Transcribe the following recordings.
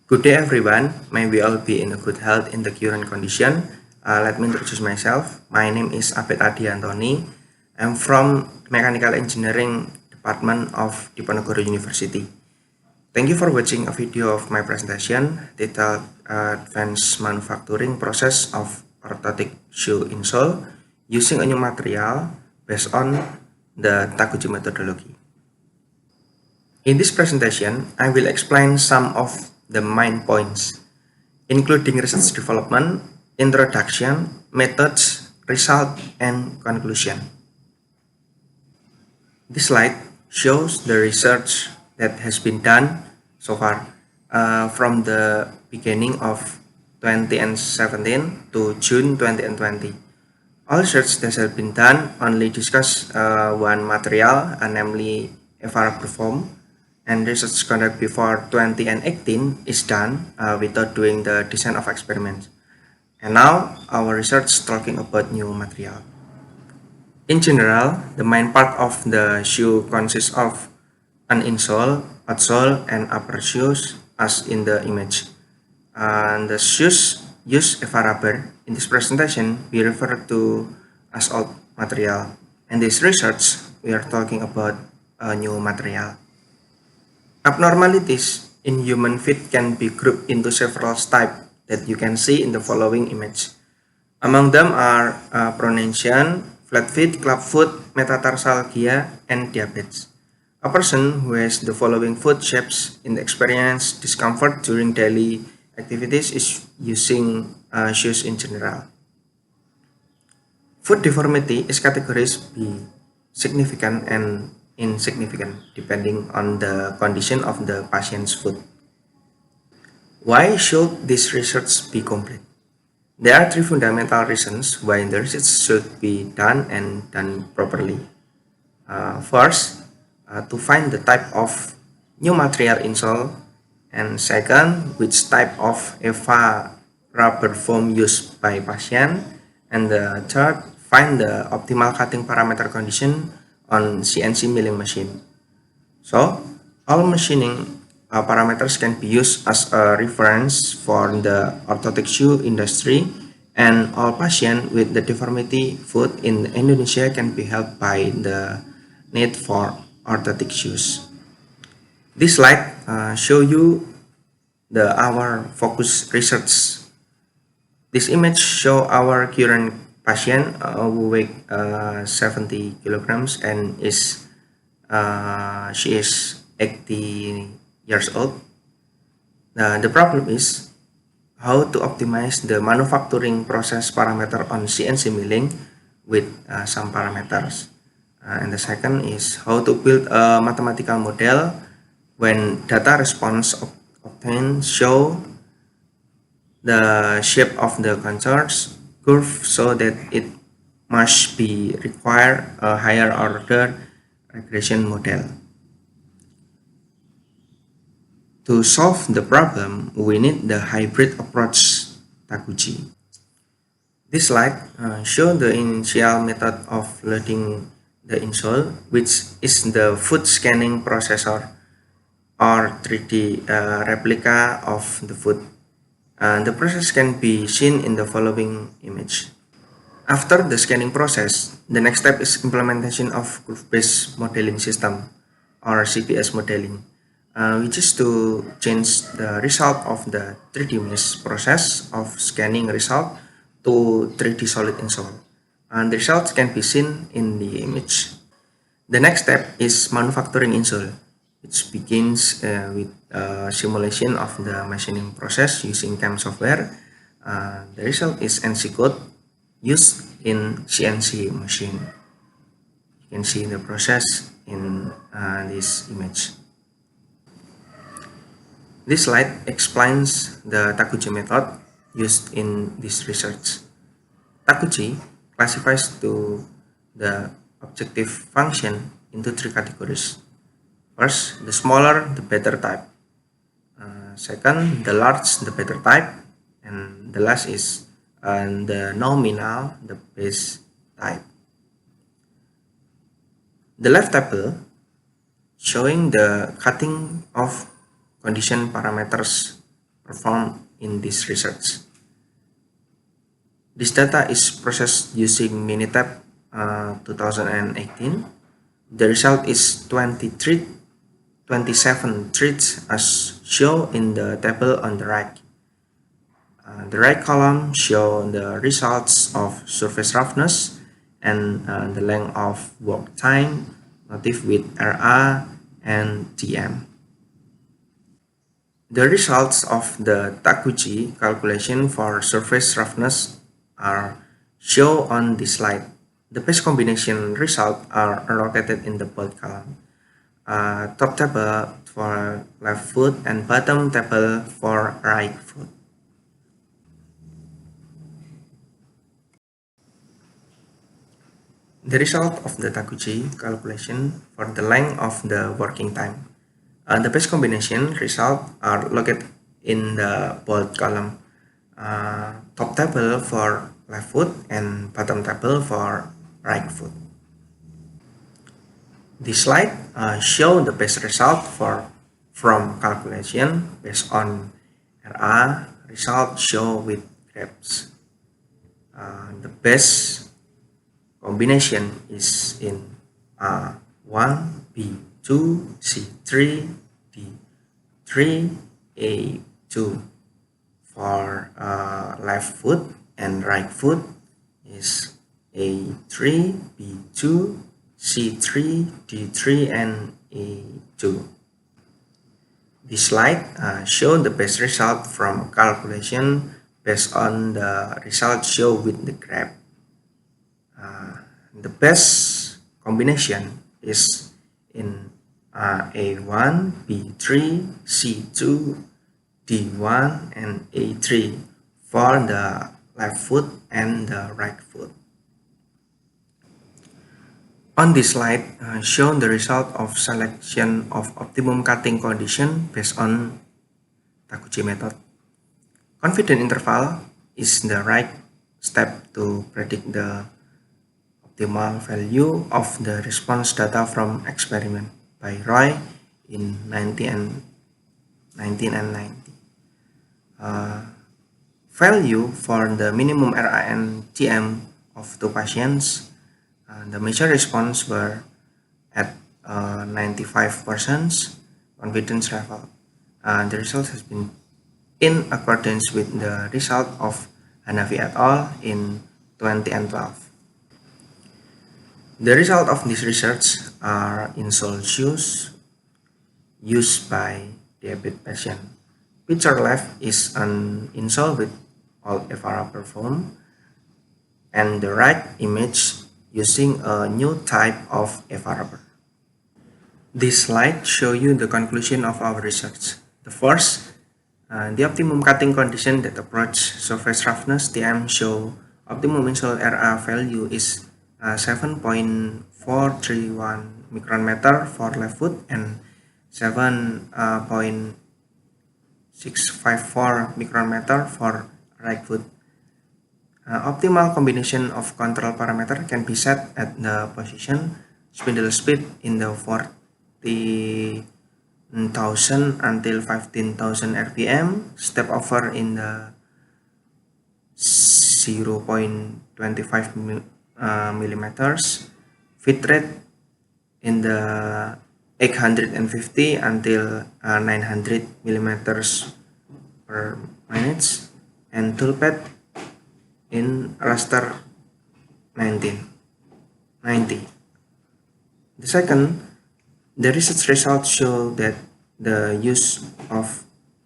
Good day everyone, may we all be in a good health in the current condition. Let me introduce myself. My name is Abed Adi Antoni. I'm from Mechanical Engineering Department of Diponegoro University. Thank you for watching a video of my presentation titled Advanced Manufacturing Process of Orthotic Shoe Insole using a new material based on the Taguchi methodology. In this presentation, I will explain some of the main points, including research development, introduction, methods, result, and conclusion. This slide shows the research that has been done so far from the beginning of 2017 to June 2020. All research that has been done only discuss one material, namely FR Perform, and research conducted before 2018 is done without doing the design of experiments. And now our research talking about new material. In general, the main part of the shoe consists of an insole, outsole, and upper shoes as in the image. And the shoes use FR rubber. In this presentation, we refer to as old material. In this research, we are talking about a new material. Abnormalities in human feet can be grouped into several types that you can see in the following image. Among them are pronation, flat feet, clubfoot, metatarsalgia, and diabetes. A person who has the following foot shapes in experience discomfort during daily activities is using shoes in general. Foot deformity is categorized be significant and insignificant depending on the condition of the patient's foot. Why should this research be complete? There are three fundamental reasons why the research should be done and done properly. First, to find the type of new material insole, and second, which type of EVA rubber foam used by patient, and the third, find the optimal cutting parameter condition on CNC milling machine. So, all machining parameters can be used as a reference for the orthotic shoe industry, and all patients with the deformity foot in Indonesia can be helped by the need for orthotic shoes. This slide show you our focus research. This image show our current patient who weigh 70 kilograms and she is 80 years old. The problem is how to optimize the manufacturing process parameter on CNC milling with some parameters. And the second is how to build a mathematical model when data response obtained show the shape of the contours curve so that it must be require a higher order regression model. To solve the problem, we need the hybrid approach Taguchi. This slide shows the initial method of loading the insole, which is the foot scanning processor or 3D replica of the foot. The process can be seen in the following image. After the scanning process, the next step is implementation of curve-based modeling system or CBS modeling, which is to change the result of the 3D mesh process of scanning result to 3D solid insole. And the results can be seen in the image. The next step is manufacturing insole, which begins with simulation of the machining process using CAM software. The result is NC code used in CNC machine. You can see the process in this image. This slide explains the Taguchi method used in this research. Taguchi classifies to the objective function into three categories. First, the smaller the better type. Second, the large the better type, and the last is the nominal the base type. The left table showing the cutting of condition parameters performed in this research. This data is processed using Minitab 2018. The result is 27 treats as shown in the table on the right. The right column shows the results of surface roughness and the length of work time noted with RA and TM. The results of the Takuchi calculation for surface roughness are shown on this slide. The best combination results are located in the bold column. Top table for left foot and bottom table for right foot. The result of the Takuchi calculation for the length of the working time. The best combination results are located in the bold column. Top table for left foot and bottom table for right foot. This slide shows the best result from calculation based on RA result shown with graphs. The best combination is in A1, B2, C3, D3, A2. For left foot and right foot is A3, B2, C3, D3, and A2. This slide shows the best result from calculation based on the result shown with the graph. The best combination is in A1, B3, C2, D1, and A3 for the left foot and the right foot. On this slide, shown the result of selection of optimum cutting condition based on Takuchi method. Confidence interval is the right step to predict the optimal value of the response data from experiment by Roy in 1990. Value for the minimum RA and TM of two patients, the measure response were at 95% confidence level. The result has been in accordance with the result of Hanafi et al. In 2012. The result of this research are insole shoes used by diabetic patient. Picture left is an insole with all FRA performed, and the right image using a new type of FRA. This slide shows you the conclusion of our research. The first, the optimum cutting condition that approach surface roughness TM show optimum insole RA value is 7.431 micrometer for left foot and 7.654 micrometer for right foot. Optimal combination of control parameter can be set at the position spindle speed in the 40,000 until 15,000 RPM, step over in the 0.25 millimeters, feed rate in the 850 until 900 millimeters per minute, and tool pad in raster 90. The second, the research results show that the use of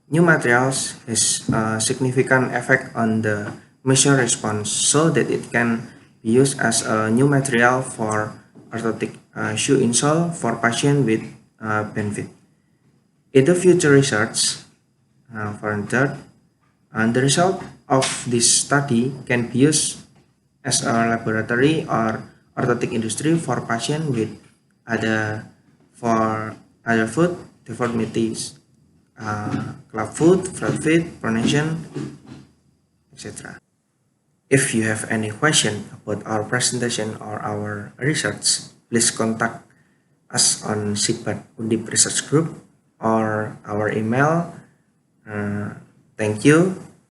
new materials has a significant effect on the measure response, so that it can be used as a new material for orthotic shoe insole for patients with benefit. In the future research, further, the result of this study can be used as a laboratory or orthotic industry for patients with other foot deformities, club foot, flat feet, pronation, etc. If you have any question about our presentation or our research, please contact us on SIGPAD Undip Research Group or our email Thank you.